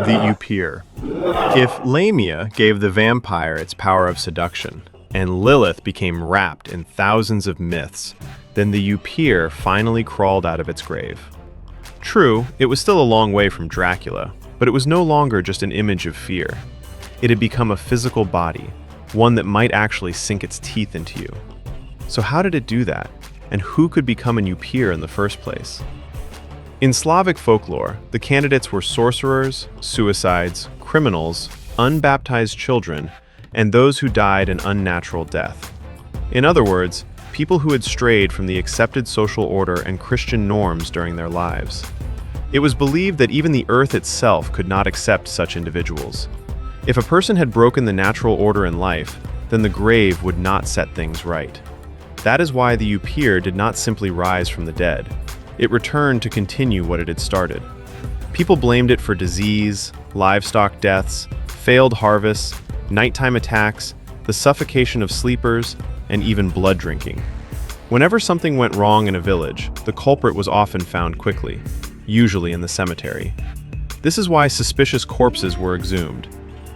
The Upyr. If Lamia gave the vampire its power of seduction, and Lilith became wrapped in thousands of myths, then the Upyr finally crawled out of its grave. True, it was still a long way from Dracula, but it was no longer just an image of fear. It had become a physical body, one that might actually sink its teeth into you. So how did it do that? And who could become an Upyr in the first place? In Slavic folklore, the candidates were sorcerers, suicides, criminals, unbaptized children, and those who died an unnatural death. In other words, people who had strayed from the accepted social order and Christian norms during their lives. It was believed that even the earth itself could not accept such individuals. If a person had broken the natural order in life, then the grave would not set things right. That is why the Upyr did not simply rise from the dead. It returned to continue what it had started. People blamed it for disease, livestock deaths, failed harvests, nighttime attacks, the suffocation of sleepers, and even blood drinking. Whenever something went wrong in a village, the culprit was often found quickly, usually in the cemetery. This is why suspicious corpses were exhumed.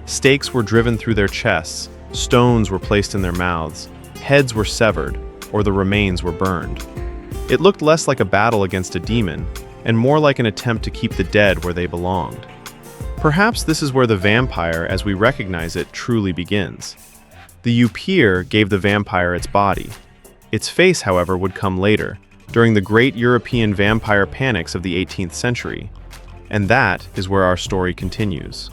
Stakes were driven through their chests, stones were placed in their mouths, heads were severed, or the remains were burned. It looked less like a battle against a demon, and more like an attempt to keep the dead where they belonged. Perhaps this is where the vampire, as we recognize it, truly begins. The Upyr gave the vampire its body. Its face, however, would come later, during the great European vampire panics of the 18th century. And that is where our story continues.